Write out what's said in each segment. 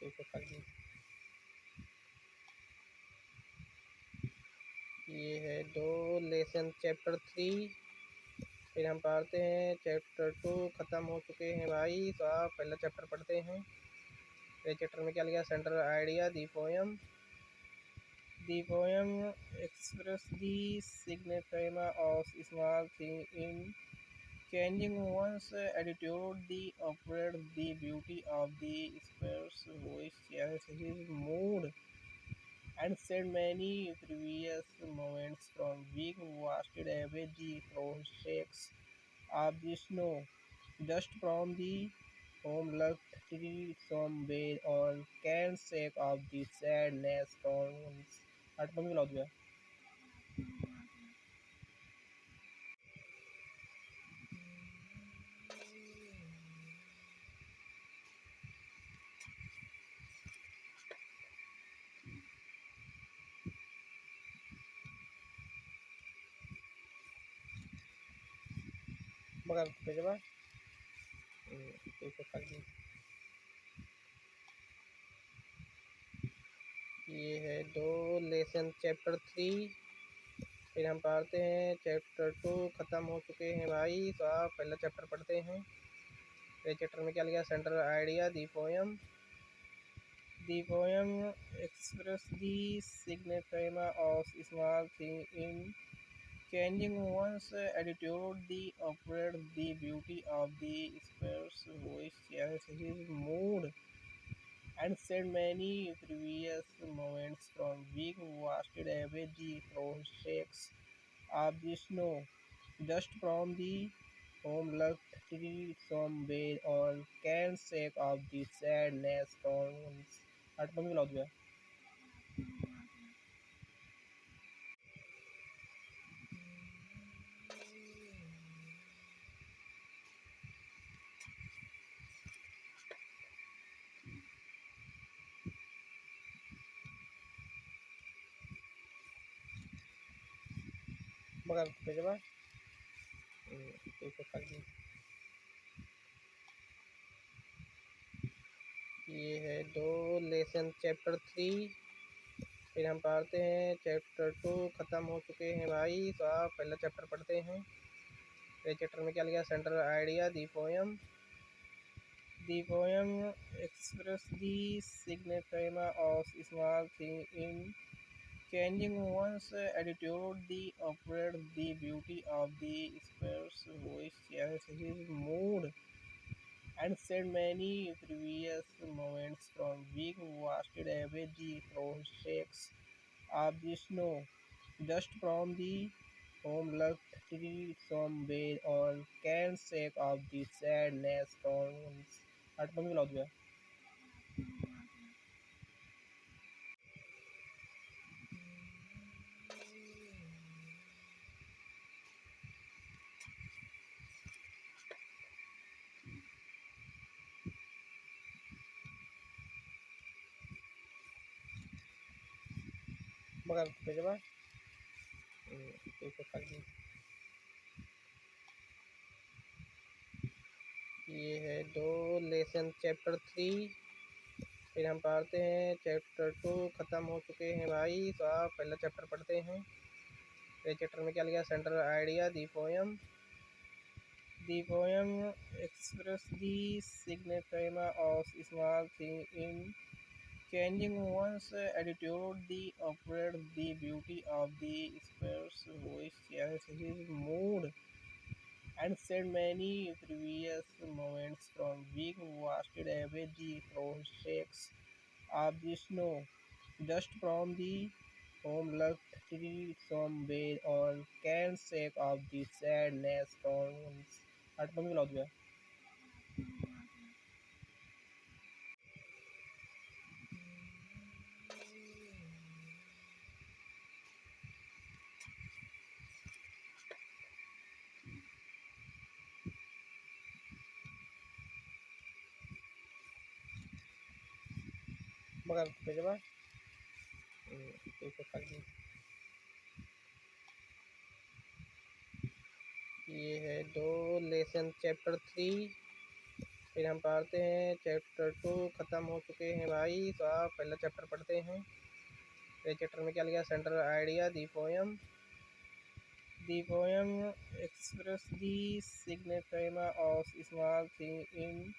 देखो खाली ये है दो लेसन चैप्टर 3। फिर हम पढ़ते हैं चैप्टर 2। ख़त्म हो चुके हैं भाई, तो आप पहला चैप्टर पढ़ते हैं। पहले चैप्टर में क्या लिखा? Central idea the poem express the significance of small thing in changing one's attitude, the operates the beauty of the space which changes his mood and said many previous moments from being washed away the process of the snow, dust from the home left tree some bed on can shake of the sadness tones. आठ पंक्ति मिला दिया। मगर भेजवा देखो खाली ये है दो लेसन चैप्टर 3। फिर हम पढ़ते हैं चैप्टर 2। ख़त्म हो चुके हैं भाई, तो आप पहला चैप्टर पढ़ते हैं। पहले चैप्टर में क्या लिखा? Central idea the poem express the significance of small thing in changing one's attitude, the operates the beauty of the space which changes his mood and said many previous moments from being washed away the process of the snow, dust from the home left tree some bed on can shake of the sadness tones. आठ पंक्ति मिला दिया। मगर भेजवा देखो खाली ये है दो लेसन चैप्टर 3। फिर हम पढ़ते हैं चैप्टर 2। ख़त्म हो चुके हैं भाई, तो आप पहला चैप्टर पढ़ते हैं। पहले चैप्टर में क्या लिखा? Central idea the poem express the significance of small thing in changing one's attitude, the operates the beauty of the space which changes his mood and said many previous moments from being washed away the process of the snow, dust from the home left tree some bed on can shake of the sadness tones. आठ पंक्ति मिला दिया। मगर भेजवा देखो खाली ये है दो लेसन चैप्टर 3। फिर हम पढ़ते हैं चैप्टर 2। ख़त्म हो चुके हैं भाई, तो आप पहला चैप्टर पढ़ते हैं। पहले चैप्टर में क्या लिखा? Central idea the poem express the significance of small thing in changing one's attitude, the operates the beauty of the space which changes his mood and said many previous moments from being washed away the process of the snow, dust from the home left tree some bed on can shake of the sadness tones. आठ पंक्ति मिला दिया। मगर भेजवा देखो खाली ये है दो लेसन चैप्टर 3। फिर हम पढ़ते हैं चैप्टर 2 ख़त्म हो चुके हैं भाई। तो आप पहला चैप्टर पढ़ते हैं। पहले चैप्टर में क्या लिखा? Central idea the poem express the significance of small thing in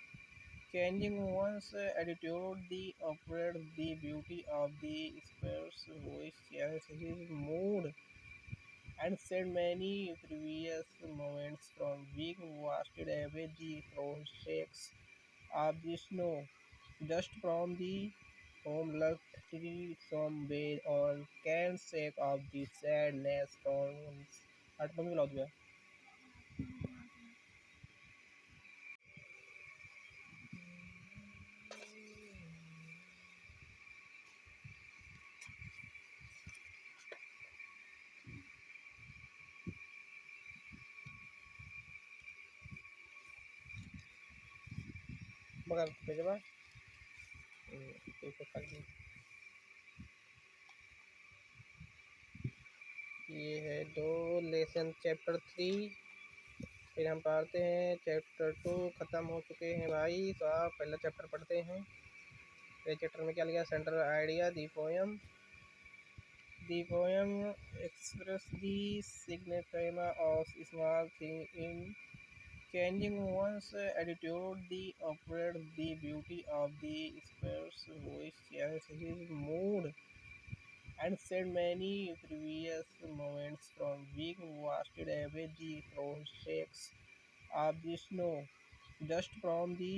changing one's attitude, the operates the beauty of the spheres which changes his mood and said many previous moments from being washed away the prospects of the snow, just from the home left tree some way on can sake of the sadness tones. आठ पंक्ति मिला दिया। मगर भेजवा एक कर दी। ये है दो लेसन चैप्टर 3। फिर हम पढ़ते हैं चैप्टर 2 ख़त्म हो चुके हैं भाई। तो आप पहला चैप्टर पढ़ते हैं। पहले चैप्टर में क्या लिखा? Central idea the poem express the significance of small thing in changing one's attitude, the operates the beauty of the spheres which changes his mood and said many previous moments from being washed away the prospects of the snow, just from the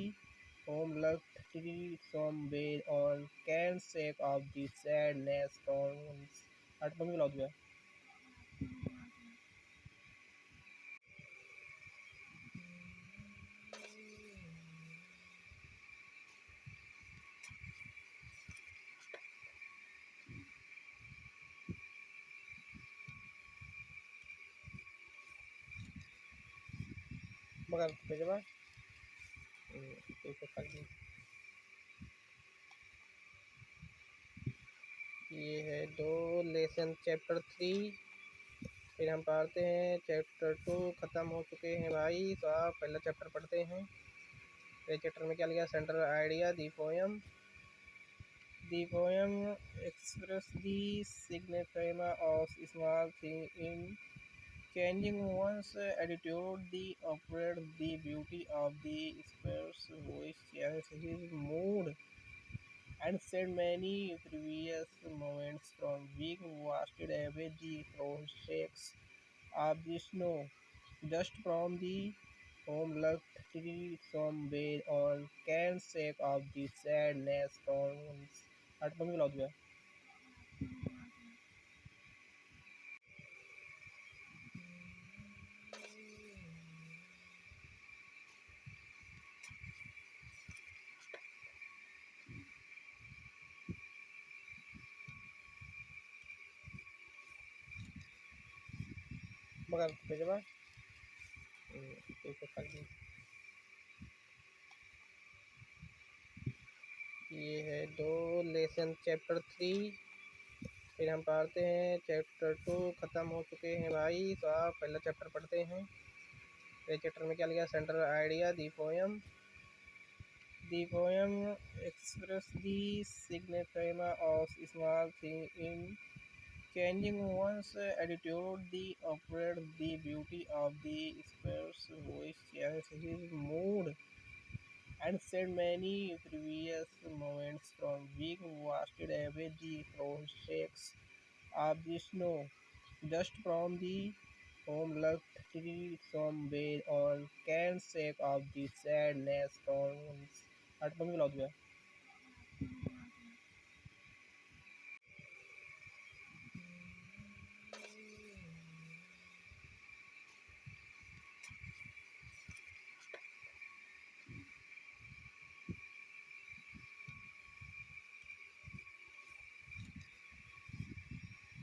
home left tree some way on can sake of the sadness tones. आठ पंक्ति मिला दिया। मगर भेजवा एक कर दी। ये है दो लेसन चैप्टर 3। फिर हम पढ़ते हैं चैप्टर 2 ख़त्म हो चुके हैं भाई। तो आप पहला चैप्टर पढ़ते हैं। पहले चैप्टर में क्या लिखा? Central idea the poem express the significance of small thing in changing one's attitude, the operates the beauty of the spheres which changes his mood and said many previous moments from being washed away the prospects of the snow, just from the home left tree some way on can sake of the sadness tones. आठ पंक्ति मिला दिया। मगर भेजवा एक कर दी। ये है दो लेसन चैप्टर 3। फिर हम पढ़ते हैं चैप्टर 2 ख़त्म हो चुके हैं भाई। तो आप पहला चैप्टर पढ़ते हैं। पहले चैप्टर में क्या लिखा? Central idea the poem express the significance of small thing in changing one's attitude, the operates the beauty of the spheres which changes his mood and said many previous moments from being washed away the prospects of the snow, just from the home left tree some way on can sake of the sadness tones. आठ पंक्ति मिला दिया।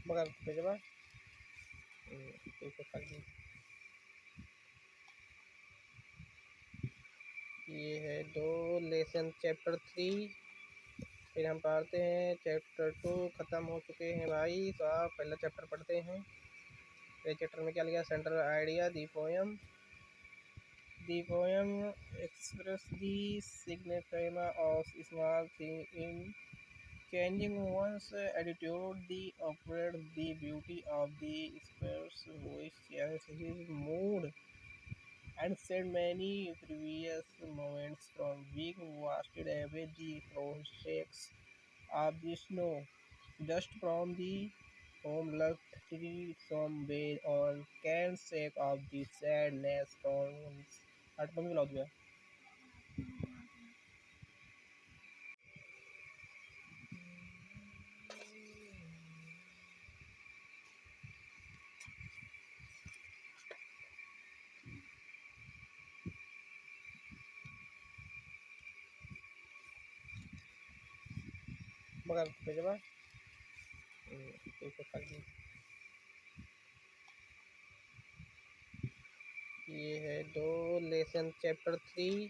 मगर भेजवा एक कर दी। ये है दो लेसन चैप्टर 3। फिर हम पढ़ते हैं चैप्टर 2 ख़त्म हो चुके हैं भाई। तो आप पहला चैप्टर पढ़ते हैं। पहले चैप्टर में क्या लिखा? Central idea the The poem expresses the significance of small things in changing one's attitude, the operates the beauty of the space which changes his mood and said many previous moments from being washed away the process of the snow, dust from the home left some bed on can sake of the sadness tones. आठ पंक्ति मिला दिया मगर भेजवा एक खाली ये है दो लेसन चैप्टर 3।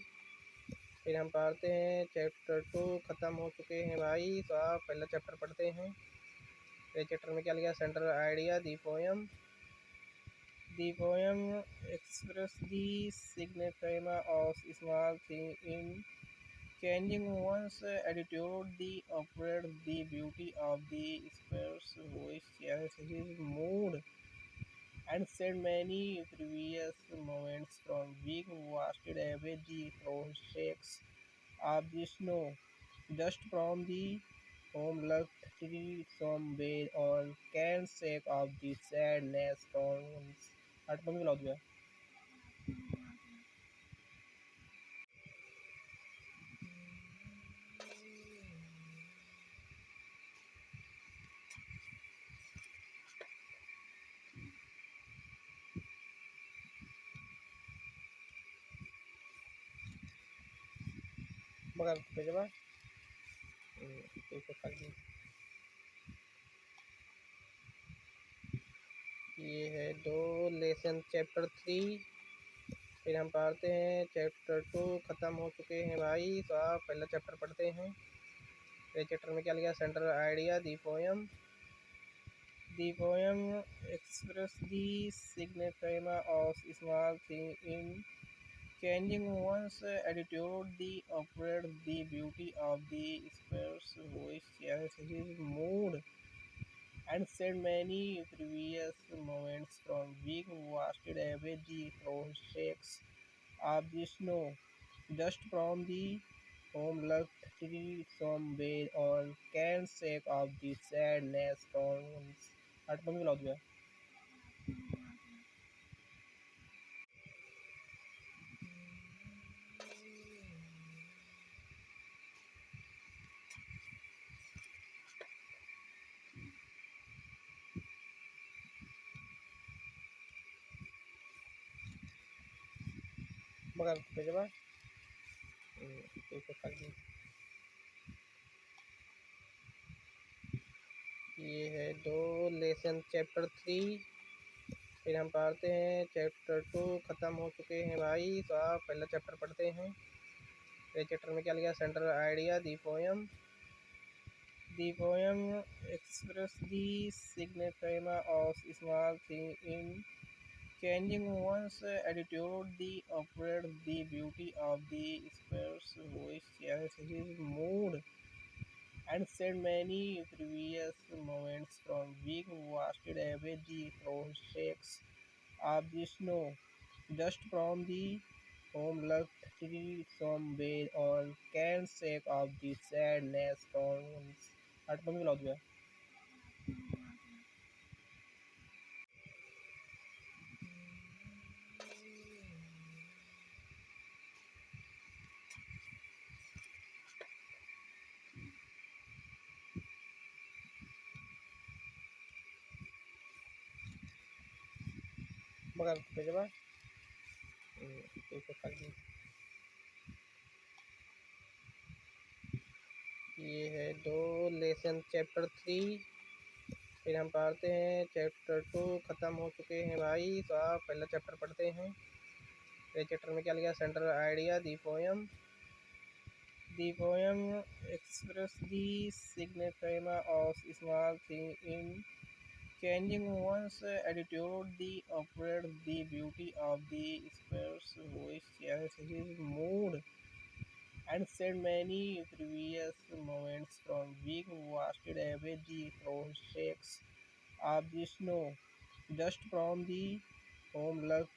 फिर हम पढ़ते हैं चैप्टर 2 ख़त्म हो चुके हैं भाई, तो आप पहला चैप्टर पढ़ते हैं। ये चैप्टर में क्या लिखा? Central idea the poem express the significance of small things in changing one's attitude, the operates the beauty of the space which changes his mood and said many previous moments from being washed away the process of the snow, dust from the home left some bed on can sake of the sadness tones. आठ पंक्ति मिला दिया मगर भेजवा एक खाली ये है दो लेसन चैप्टर 3। फिर हम पढ़ते हैं चैप्टर 2 ख़त्म हो चुके हैं भाई, तो आप पहला चैप्टर पढ़ते हैं। ये चैप्टर में क्या लिखा? Central idea the poem express the significance of small things in changing one's attitude, the operates the beauty of the space which changes his mood and said many previous moments from being washed away the process of the snow, dust from the home left some bed on can sake of the sadness tones. आठ पंक्ति मिला दिया मगर भेजवा एक खाली ये है दो लेसन चैप्टर 3। फिर हम पढ़ते हैं चैप्टर 2 ख़त्म हो चुके हैं भाई, तो आप पहला चैप्टर पढ़ते हैं। ये चैप्टर में क्या लिखा? Central idea the poem express the significance of small things in changing one's attitude, the operates the beauty of the space which changes his mood and said many previous moments from being washed away the process of the snow, dust from the home left some bed on can sake of the sadness tones. आठ पंक्ति मिला दिया मगर भेजवा एक खाली ये है दो लेसन चैप्टर 3। फिर हम पढ़ते हैं चैप्टर 2 ख़त्म हो चुके हैं भाई, तो आप पहला चैप्टर पढ़ते हैं। ये चैप्टर में क्या लिखा? Central idea the poem express the significance of small things in changing one's attitude, the upward, the beauty of the spares voice changes his mood and said many previous moments from being washed away the prospects of the snow, just from the home left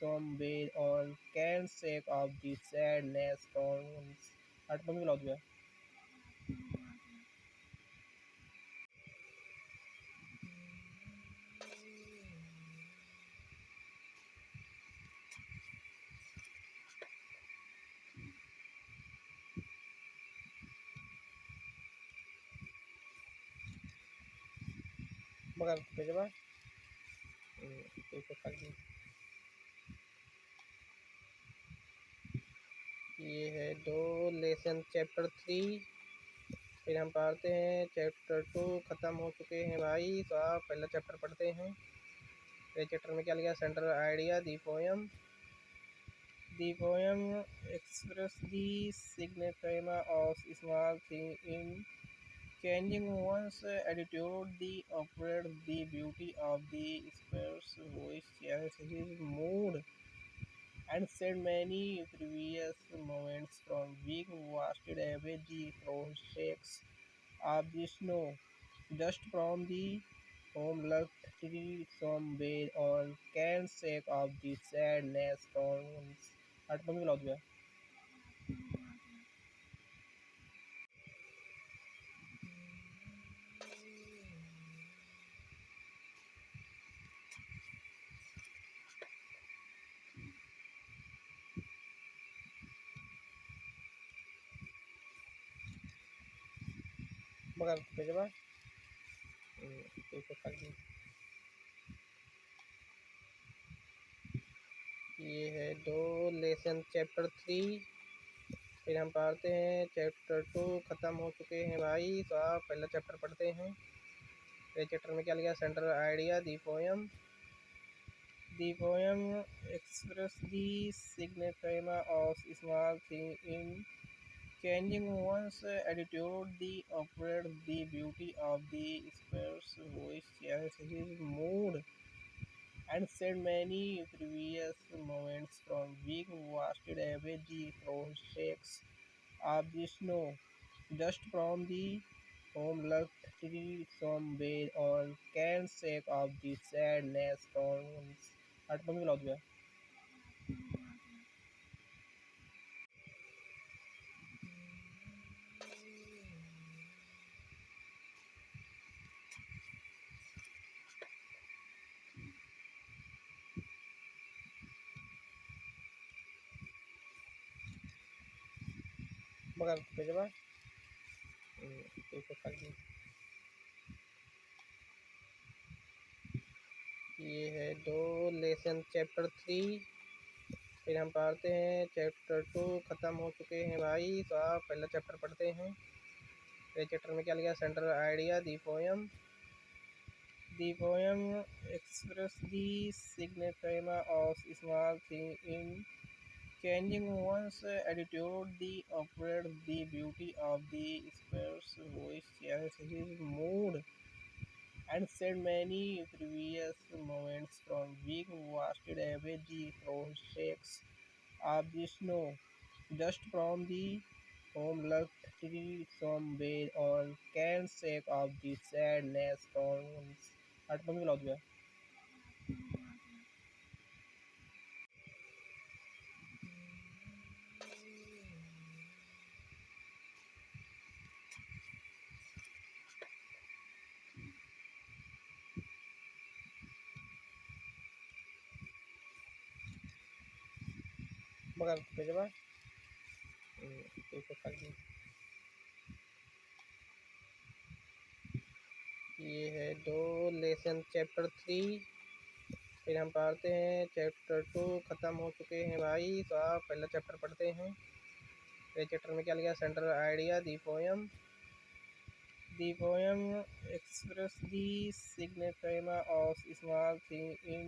some way on can sake of the sadness tones. आठ पंक्ति मिला दिया मगर भेजवा एक खाली ये है दो लेसन चैप्टर 3 फिर हम पढ़ते हैं चैप्टर 2 ख़त्म हो चुके हैं भाई तो आप पहला चैप्टर पढ़ते हैं पहले चैप्टर में क्या लिखा central idea the poem express the significance of small thing in changing one's attitude, the upward, the beauty of the spares voice changes his mood and said many previous moments from being washed away the prospects of the snow, just from the home left some way on can sake of the sadness tones. आठ पंक्ति मिला दिया मगर भेजवा एक खाली ये है दो लेसन चैप्टर 3 फिर हम पढ़ते हैं चैप्टर 2 ख़त्म हो चुके हैं भाई तो आप पहला चैप्टर पढ़ते हैं पहले चैप्टर में क्या लिखा central idea the poem express the significance of small thing in changing one's attitude, the upward, the beauty of the spares voice changes his mood and said many previous moments from being washed away the prospects of the snow, just from the home left some way on can sake of the sadness tones. आठ पंक्ति मिला दिया मगर भेजवा एक खाली ये है दो लेसन चैप्टर 3 फिर हम पढ़ते हैं चैप्टर 2 ख़त्म हो चुके हैं भाई तो आप पहला चैप्टर पढ़ते हैं पहले चैप्टर में क्या लिखा central idea the poem express the significance of small thing in changing one's attitude, the upward, the beauty of the spares voice changes his mood and said many previous moments from being washed away the prospects of the snow, just from the home left some way on can sake of the sadness tones. आठ पंक्ति मिला दिया मगर भेजवा एक खाली ये है दो लेसन चैप्टर 3 फिर हम पढ़ते हैं चैप्टर 2 ख़त्म हो चुके हैं भाई तो आप पहला चैप्टर पढ़ते हैं पहले चैप्टर में क्या लिखा central idea the poem express the significance of small thing in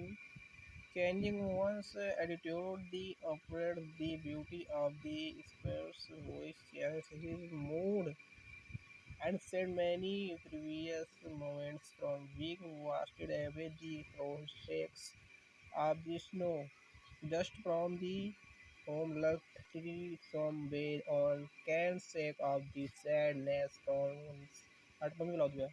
changing one's attitude, the upward, the beauty of the spares voice changes his mood and said many previous moments from being washed away the prospects of the snow, just from the home left some way on can sake of the sadness tones. आठ mummy बुला दिया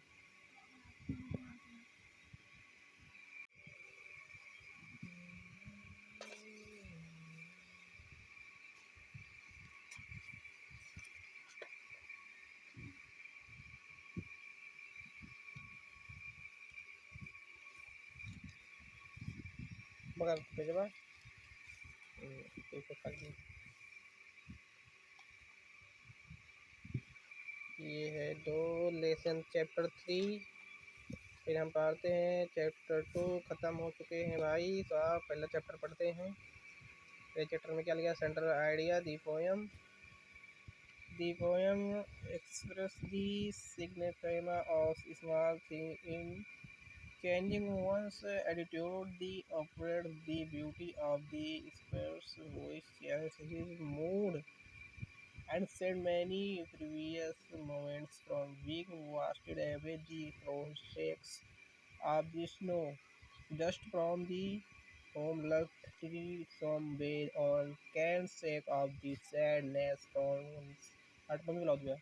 मगर भेजवा तो खाली ये है दो लेसन चैप्टर 3। फिर हम पढ़ते हैं चैप्टर 2 ख़त्म हो चुके हैं भाई। तो आप पहला चैप्टर पढ़ते हैं। पहले चैप्टर में क्या लिखा central idea the poem express the significance of small thing in changing one's attitude, the operates the beauty of the space which changes his mood and said many previous moments from being washed away the prospects of the snow, just from the home left some way on can sake of the sadness tones. आठ mummy बुला दिया